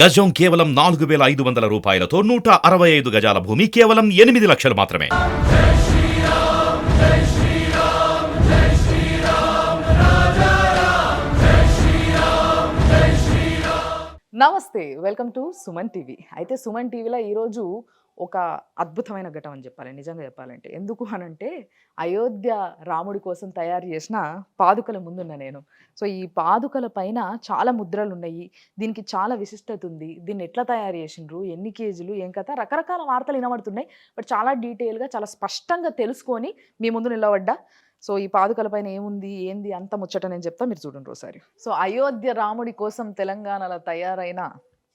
గజం కేవలం 4,500 రూపాయలతో 165 గజాల భూమి కేవలం 8 లక్షలు మాత్రమే. నమస్తే, వెల్కమ్ టు సుమన్ టీవీ. అయితే సుమన్ టీవీలో ఈరోజు ఒక అద్భుతమైన ఘటన అని చెప్పాలి, నిజంగా చెప్పాలంటే. ఎందుకు అనంటే అయోధ్య రాముడి కోసం తయారు చేసిన పాదుకల ముందున్న నేను. సో ఈ పాదుకల పైన చాలా ముద్రలు ఉన్నాయి, దీనికి చాలా విశిష్టత ఉంది. దీన్ని ఎట్లా తయారు చేసిండ్రు, ఎన్ని కేజీలు, ఏం కథ, రకరకాల వార్తలు వినబడుతున్నాయి. బట్ చాలా డీటెయిల్గా చాలా స్పష్టంగా తెలుసుకొని మీ ముందు నిలబడ్డా. సో ఈ పాదుకల పైన ఏముంది ఏంది అంత ముచ్చట నేను చెప్తా, మీరు చూడండి ఒకసారి. సో అయోధ్య రాముడి కోసం తెలంగాణలో తయారైన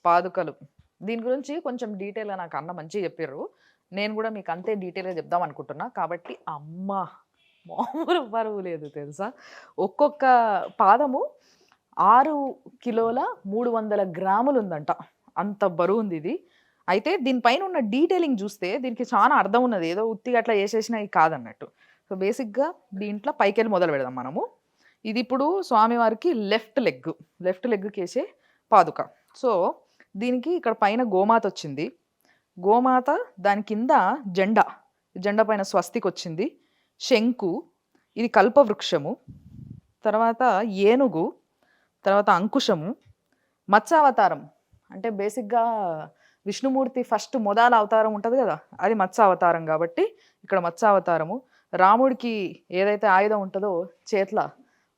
పాదుకలు, దీని గురించి కొంచెం డీటెయిల్గా నాకు అన్న మంచిగా చెప్పారు. నేను కూడా మీకు అంతే డీటెయిల్గా చెప్దాం అనుకుంటున్నా. కాబట్టి అమ్మ మామూలు బరువు లేదు తెలుసా. ఒక్కొక్క పాదము 6 కిలోల 300 గ్రాములు ఉందంట, అంత బరువు ఉంది ఇది. అయితే దీనిపైన ఉన్న డీటెయిలింగ్ చూస్తే దీనికి చాలా అర్థం ఉన్నది, ఏదో ఉత్తిగా అట్లా వేసేసినవి కాదన్నట్టు. సో బేసిక్గా దీంట్లో పైకెళ్ళి మొదలు పెడదాం మనము. ఇది ఇప్పుడు స్వామివారికి లెఫ్ట్ లెగ్కి వేసే పాదుక. సో దీనికి ఇక్కడ పైన గోమాత వచ్చింది, గోమాత దాని కింద జెండా పైన స్వస్తికి వచ్చింది, శంకు, ఇది కల్పవృక్షము, తర్వాత ఏనుగు, తర్వాత అంకుశము, మత్స్యావతారం. అంటే బేసిక్గా విష్ణుమూర్తి ఫస్ట్ మొదల అవతారం ఉంటుంది కదా, అది మత్స్యావతారం కాబట్టి ఇక్కడ మత్స్యావతారము. రాముడికి ఏదైతే ఆయుధం ఉంటుందో చేట్ల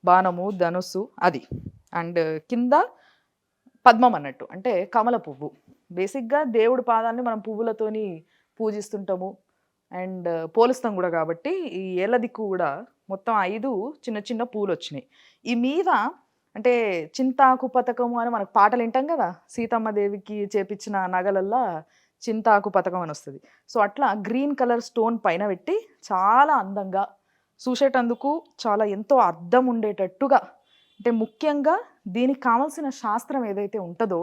బాణము, ధనుస్సు అది. అండ్ కింద పద్మం అన్నట్టు, అంటే కమల పువ్వు. బేసిక్గా దేవుడి పాదాలని మనం పువ్వులతోని పూజిస్తుంటాము అండ్ పోలుస్తాం కూడా. కాబట్టి ఈ ఏళ్ళ దిక్కు కూడా మొత్తం 5 చిన్న చిన్న పూలు వచ్చినాయి. ఈ మీద అంటే చింతాకు పథకము అని మనకు పాటలు వింటాం కదా, సీతమ్మ దేవికి చేపించిన నగలల్లా చింతాకు పథకం అని వస్తుంది. సో అట్లా గ్రీన్ కలర్ స్టోన్ పైన పెట్టి చాలా అందంగా చూసేటందుకు చాలా ఎంతో అర్థం ఉండేటట్టుగా, అంటే ముఖ్యంగా దీనికి కావాల్సిన శాస్త్రం ఏదైతే ఉంటుందో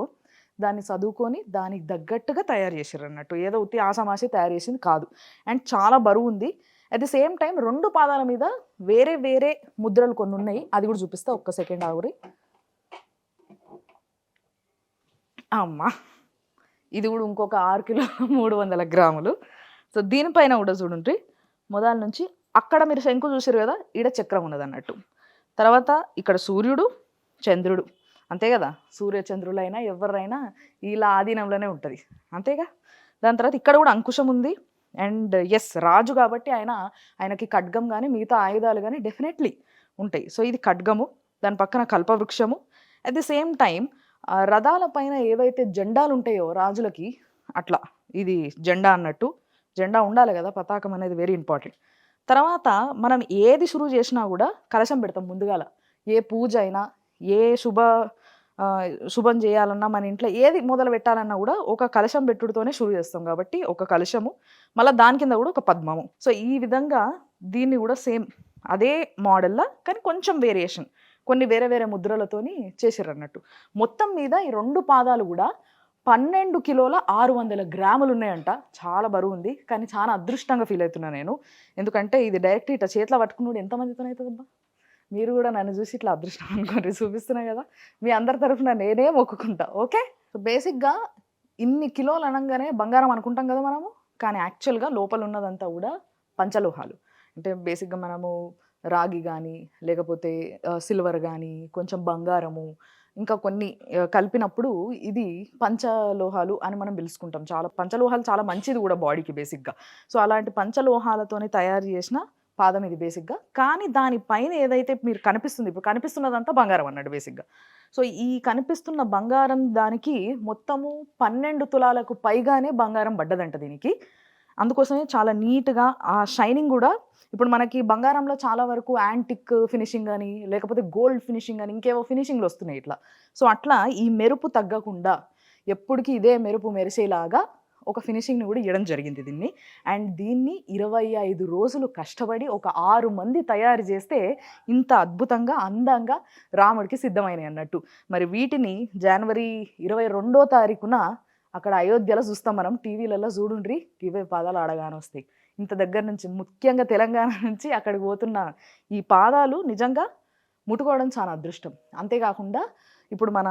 దాన్ని చదువుకొని దానికి తగ్గట్టుగా తయారు చేసారు అన్నట్టు. ఏదో ఉత్తి ఆసామాసి తయారు చేసింది కాదు. అండ్ చాలా బరువు ఉంది. అట్ ది సేమ్ టైం 2 పాదాల మీద వేరే వేరే ముద్రలు కొన్ని ఉన్నాయి, అది కూడా చూపిస్తా. ఒక్క సెకండ్ ఆగురి. అమ్మా, ఇది కూడా ఇంకొక 6 కిలోల 300 గ్రాములు. సో దీనిపైన కూడా చూడండి, మొదల నుంచి అక్కడ మీరు శంకు చూసారు కదా, ఈడ చక్రం ఉన్నది అన్నట్టు. తర్వాత ఇక్కడ సూర్యుడు, చంద్రుడు, అంతే కదా. సూర్య చంద్రులైనా ఎవరైనా ఇలా ఆధీనంలోనే ఉంటుంది, అంతేగా. దాని తర్వాత ఇక్కడ కూడా అంకుశం ఉంది. అండ్ ఎస్, రాజు కాబట్టి ఆయనకి ఖడ్గం కానీ మిగతా ఆయుధాలు కానీ డెఫినెట్లీ ఉంటాయి. సో ఇది ఖడ్గము, దాని పక్కన కల్పవృక్షము. అట్ ది సేమ్ టైం రథాల పైన ఏవైతే జెండాలు ఉంటాయో రాజులకి, అట్లా ఇది జెండా అన్నట్టు. జెండా ఉండాలి కదా, పతాకం అనేది వెరీ ఇంపార్టెంట్. తర్వాత మనం ఏది షురూ చేసినా కూడా కలశం పెడతాం ముందుగాల. ఏ పూజ అయినా, ఏ శుభం చేయాలన్నా, మన ఇంట్లో ఏది మొదలు పెట్టాలన్నా కూడా ఒక కలశం పెట్టుడుతోనే షురూ చేస్తాం. కాబట్టి ఒక కలశము, మళ్ళీ దాని కింద కూడా ఒక పద్మము. సో ఈ విధంగా దీన్ని కూడా సేమ్ అదే మోడల్లా కానీ కొంచెం వేరియేషన్, కొన్ని వేరే వేరే ముద్రలతోని చేసారు అన్నట్టు. మొత్తం మీద ఈ 2 పాదాలు కూడా 12 కిలోల 600 గ్రాములు ఉన్నాయంట. చాలా బరువు ఉంది, కానీ చాలా అదృష్టంగా ఫీల్ అవుతున్నాను నేను. ఎందుకంటే ఇది డైరెక్ట్ ఇట్లా చేతిలో పట్టుకున్నాడు ఎంతమందితో అవుతుందబ్బా. మీరు కూడా నన్ను చూసి ఇట్లా అదృష్టం అనుకోండి, చూపిస్తున్నాయి కదా. మీ అందరి తరఫున నేనే మొక్కుకుంటా, ఓకే. సో బేసిక్గా ఇన్ని కిలోలు అనగానే బంగారం అనుకుంటాం కదా మనము, కానీ యాక్చువల్గా లోపల ఉన్నదంతా కూడా పంచలోహాలు. అంటే బేసిక్గా మనము రాగి కానీ లేకపోతే సిల్వర్ కానీ కొంచెం బంగారము ఇంకా కొన్ని కలిపినప్పుడు ఇది పంచలోహాలు అని మనం పిలుచుకుంటాం. చాలా పంచలోహాలు చాలా మంచిది కూడా బాడీకి బేసిక్గా. సో అలాంటి పంచలోహాలతోనే తయారు చేసిన పాదం ఇది బేసిక్గా. కానీ దానిపైన ఏదైతే మీరు కనిపిస్తుంది, ఇప్పుడు కనిపిస్తున్నదంతా బంగారం అన్నట్టు బేసిక్గా. సో ఈ కనిపిస్తున్న బంగారం దానికి మొత్తము 12 తులాలకు పైగానే బంగారం పడ్డదంట దీనికి. అందుకోసమే చాలా నీట్గా ఆ షైనింగ్ కూడా. ఇప్పుడు మనకి బంగారంలో చాలా వరకు యాంటిక్ ఫినిషింగ్ అని లేకపోతే గోల్డ్ ఫినిషింగ్ అని ఇంకేవో ఫినిషింగ్లు వస్తున్నాయి ఇట్లా. సో అట్లా ఈ మెరుపు తగ్గకుండా ఎప్పటికీ ఇదే మెరుపు మెరిసేలాగా ఒక ఫినిషింగ్ని కూడా ఇవ్వడం జరిగింది దీన్ని. అండ్ దీన్ని 25 రోజులు కష్టపడి ఒక 6 మంది తయారు చేస్తే ఇంత అద్భుతంగా అందంగా రాముడికి సిద్ధమైనవి అన్నట్టు. మరి వీటిని జనవరి 22వ తారీఖున అక్కడ అయోధ్యలో చూస్తాం మనం, టీవీలలో చూడుండ్రి, ఇవే పాదాలు ఆడగానే వస్తాయి. ఇంత దగ్గర నుంచి, ముఖ్యంగా తెలంగాణ నుంచి అక్కడికి పోతున్న ఈ పాదాలు నిజంగా ముట్టుకోవడం చాలా అదృష్టం. అంతేకాకుండా ఇప్పుడు మన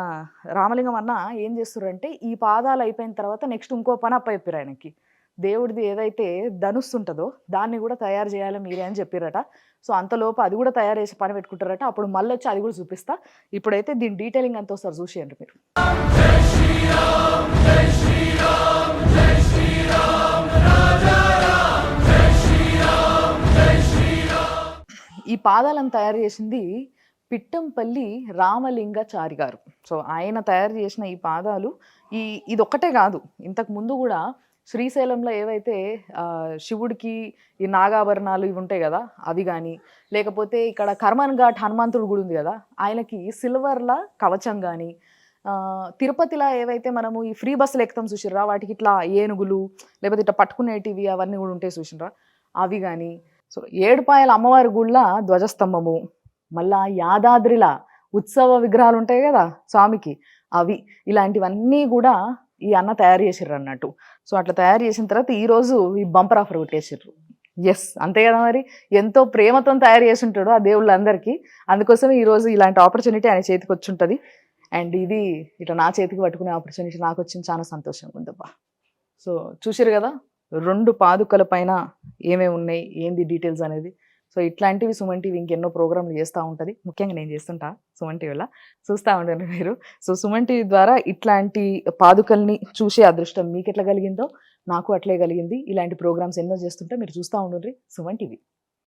రామలింగం అన్న ఏం చేస్తున్నారంటే ఈ పాదాలు అయిపోయిన తర్వాత నెక్స్ట్ ఇంకో పని అప్పచెప్పారు ఆయనకి. దేవుడిది ఏదైతే ధనుస్సు ఉంటుందో దాన్ని కూడా తయారు చేయాలి మీరే అని చెప్పారట. సో అంతలోపు అది కూడా తయారు చేసి పని పెట్టుకుంటారట. అప్పుడు మళ్ళీ వచ్చి అది కూడా చూపిస్తా. ఇప్పుడైతే దీని డీటెయిలింగ్ అంతా ఒకసారి చూసేయండి మీరు. ఈ పాదాలను తయారు చేసింది పిట్టంపల్లి రామలింగాచారి గారు. సో ఆయన తయారు చేసిన ఈ పాదాలు ఇది ఒక్కటే కాదు, ఇంతకు ముందు కూడా శ్రీశైలంలో ఏవైతే శివుడికి ఈ నాగాభరణాలు ఇవి ఉంటాయి కదా అవి కానీ, లేకపోతే ఇక్కడ కర్మన్ ఘాట్ హనుమంతుడు గుడి ఉంది కదా ఆయనకి సిల్వర్ల కవచం కానీ, తిరుపతిలో ఏవైతే మనము ఈ ఫ్రీ బస్సులు ఎక్కుతాం చూసిర్రా వాటికి ఇట్లా ఏనుగులు లేకపోతే ఇట్లా పట్టుకునేటివి అవన్నీ కూడా ఉంటాయి చూసినరా అవి కానీ. సో ఏడుపాయల అమ్మవారి గుళ్ళ ధ్వజస్తంభము, మళ్ళా యాదాద్రిలా ఉత్సవ విగ్రహాలు ఉంటాయి కదా స్వామికి అవి, ఇలాంటివన్నీ కూడా ఈ అన్న తయారు చేసిర్రు అన్నట్టు. సో అట్లా తయారు చేసిన తర్వాత ఈరోజు ఈ బంపర్ ఆఫర్ కొట్టేసిర్రు. ఎస్ అంతే కదా, మరి ఎంతో ప్రేమతో తయారు చేసి ఉంటాడు ఆ దేవుళ్ళందరికీ. అందుకోసం ఈరోజు ఇలాంటి ఆపర్చునిటీ ఆయన చేతికి వచ్చి ఉంటుంది. అండ్ ఇది ఇట్లా నా చేతికి పట్టుకునే ఆపర్చునిటీ నాకు వచ్చింది, చాలా సంతోషంగా ఉందబ్బా. సో చూసిరు కదా 2 పాదుకల పైన ఏమేమి ఉన్నాయి ఏంది డీటెయిల్స్ అనేది. సో ఇట్లాంటివి సుమన్ టీవీ ఇంకెన్నో ప్రోగ్రాంలు చేస్తూ ఉంటుంది, ముఖ్యంగా నేను చేస్తుంటా సుమన్ టీవీలో, చూస్తూ ఉండండి మీరు. సో సుమన్ టీవీ ద్వారా ఇట్లాంటి పాదుకల్ని చూసే అదృష్టం మీకు ఎట్లా కలిగిందో నాకు అట్లే కలిగింది. ఇలాంటి ప్రోగ్రామ్స్ ఎన్నో చేస్తుంటే మీరు చూస్తూ ఉండండి సుమన్ టీవీ.